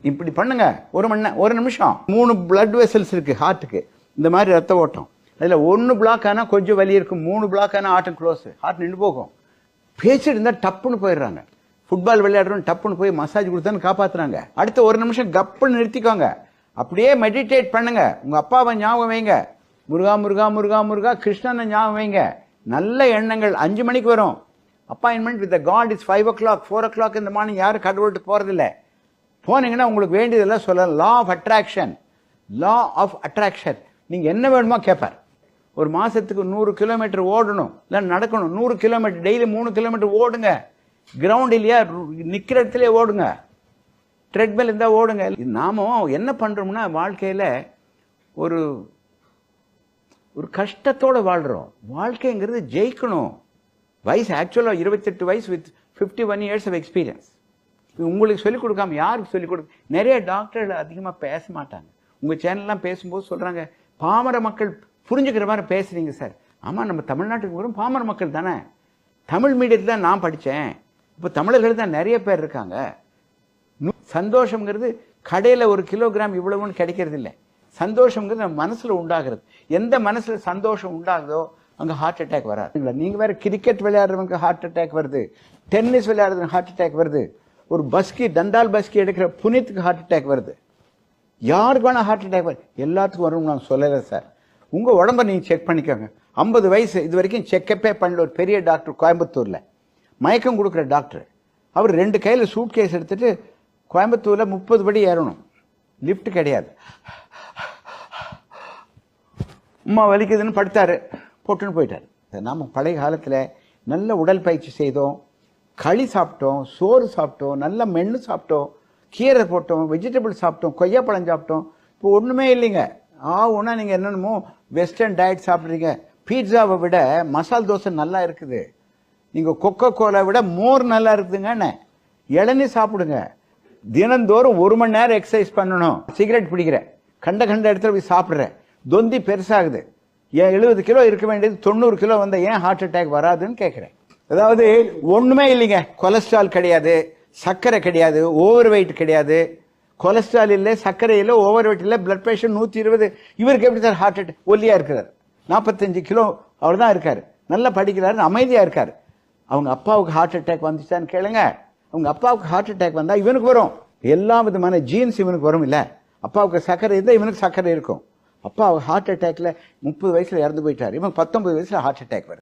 இப்படி பண்ணுங்க, ஒரு நிமிஷம். 3 பிளட் வெசல்ஸ் இருக்கு ஹார்ட்டுக்கு, இந்த மாதிரி ரத்த ஓட்டம். அதில் 1 பிளாக் ஆனால் கொஞ்சம் வலி இருக்கும், 3 பிளாக் ஆனால் ஹார்ட் க்ளோஸ், ஹார்ட் நின்று போகும். பேசிட்டு இருந்தால் டப்புன்னு போயிடுறாங்க. ஃபுட்பால் விளையாடுறோம், டப்புன்னு போய் மசாஜ் கொடுத்தான்னு காப்பாற்றுறாங்க. அடுத்த 1 நிமிஷம் கப்புன்னு நிறுத்திக்கோங்க, அப்படியே மெடிடேட் பண்ணுங்க. உங்கள் அப்பாவை ஞாபகம் வைங்க, முருகா முருகா முருகா முருகா, கிருஷ்ணனை ஞாபகம் வைங்க. நல்ல எண்ணங்கள் 5 மணிக்கு வரும். Appointment with God is 5 o'clock 4 o'clock இந்த மார்னிங். யாரும் கடவுள்கிட்ட போகிறதில்ல. போனீங்கன்னா உங்களுக்கு வேண்டியதெல்லாம் சொல்லலாம். Law of attraction, law of attraction. நீங்கள் என்ன வேணுமோ கேட்பார். ஒரு மாதத்துக்கு 100 கிலோமீட்டர் ஓடணும், இல்லை நடக்கணும். 100 கிலோமீட்டர் டெய்லி 3 கிலோமீட்டர் ஓடுங்க. கிரவுண்ட் இல்லையா, நிற்கிற இடத்துல ஓடுங்க. ட்ரெட்மில் இருந்தால் ஓடுங்க. நாம என்ன பண்ணுறோம்னா வாழ்க்கையில் ஒரு ஒரு கஷ்டத்தோடு வாழ்கிறோம். வாழ்க்கைங்கிறது ஜெயிக்கணும். வயசு ஆக்சுவலாக 28 வயசு வித் 51 years of எக்ஸ்பீரியன்ஸ். உங்களுக்கு சொல்லிக் கொடுக்காம யாருக்கு சொல்லிக் கொடுக்க? நிறைய டாக்டர்கள் அதிகமாக பேச மாட்டாங்க. உங்கள் சேனல்லாம் பேசும்போது சொல்கிறாங்க, பாமர மக்கள் புரிஞ்சுக்கிற மாதிரி பேசுகிறீங்க சார். ஆமாம், நம்ம தமிழ்நாட்டுக்கு வரும் பாமர மக்கள் தானே. தமிழ் மீடியத்தில் தான் நான் படித்தேன். இப்போ தமிழர்கள் தான் நிறைய பேர் இருக்காங்க. சந்தோஷங்கிறது கடையில் 1 கிலோகிராம் இவ்வளவுன்னு கிடைக்கிறது இல்லை. சந்தோஷங்கிறது நம்ம மனசில் உண்டாகிறது. எந்த மனசில் சந்தோஷம் உண்டாகுதோ அங்கே ஹார்ட் அட்டாக் வராது. நீங்கள் வேறு கிரிக்கெட் விளையாடுறவங்க ஹார்ட் அட்டாக் வருது, டென்னிஸ் விளையாடுறவங்க ஹார்ட் அட்டாக் வருது, ஒரு பஸ்கி தண்டால் பஸ்கி எடுக்கிற புனித்துக்கு ஹார்ட் அட்டாக் வருது. யாருக்கு வேணால் ஹார்ட் அட்டாக் வருது. எல்லாத்துக்கும் வரும்னு நான் சொல்லலை சார். உங்கள் உடம்பை நீங்கள் செக் பண்ணிக்கோங்க. 50 வயசு இது வரைக்கும் செக்கப்பே பண்ணல ஒரு பெரிய டாக்டர் கோயம்புத்தூரில், மயக்கம் கொடுக்குற டாக்டர். அவர் 2 கையில் சூட் கேஸ் எடுத்துகிட்டு கோயம்புத்தூரில் 30 படி ஏறணும், லிஃப்ட் கிடையாது. அம்மா வலிக்குதுன்னு படுத்தார், போட்டுன்னு போயிட்டார். நாம் பழைய காலத்தில் நல்ல உடற்பயிற்சி செய்தோம், களி சாப்பிட்டோம், சோறு சாப்பிட்டோம், நல்ல மென்று சாப்பிட்டோம், கீரை போட்டோம், வெஜிடபிள் சாப்பிட்டோம், கொய்யாப்பழம் சாப்பிட்டோம். இப்போ ஒன்றுமே இல்லைங்க. ஒன்றா நீங்கள் என்னென்னமோ வெஸ்டர்ன் டயட் சாப்பிட்றீங்க. பீட்சாவை விட மசால் தோசை நல்லா இருக்குது. நீங்கள் கொக்கோ கோலா விட மோர் நல்லா இருக்குதுங்கண்ணே. இளநீ சாப்பிடுங்க. தினந்தோறும் 1 மணி நேரம் எக்ஸசைஸ் பண்ணணும். சிகரெட் பிடிக்கிறேன், கண்ட இடத்துல போய் சாப்பிட்றேன், தொந்தி பெருசாகுது. ஏன் 70 கிலோ இருக்க வேண்டியது 90 கிலோ வந்தால் ஏன் ஹார்ட் அட்டாக் வராதுன்னு கேட்குறேன். அதாவது ஒன்றுமே இல்லைங்க. கொலஸ்ட்ரால் கிடையாது, சர்க்கரை கிடையாது, ஓவர் வெயிட் கிடையாது. கொலஸ்ட்ரால் இல்லை, சர்க்கரை இல்லை, ஓவர் வெயிட் இல்லை, பிளட் ப்ரெஷர் 120. இவருக்கு எப்படி சார் ஹார்ட் அட்டாக்? ஒல்லியாக இருக்கிறார், 45 கிலோ அவ்வளோதான் இருக்கார், நல்லா படிக்கிறாரு, அமைதியாக இருக்கார். அவங்க அப்பாவுக்கு ஹார்ட் அட்டாக் வந்துச்சான்னு கேளுங்க. அவங்க அப்பாவுக்கு ஹார்ட் அட்டாக் வந்தால் இவனுக்கு வரும். எல்லா விதமான ஜீன்ஸ் இவனுக்கு வரும். இல்லை, அப்பாவுக்கு சர்க்கரை இருந்தால் இவனுக்கு சர்க்கரை இருக்கும். அப்பா ஹார்ட் அட்டாக்ல 30 வயசுல இறந்து போயிட்டார். இவன் 19 வயசுல ஹார்ட் அட்டாக் வருது.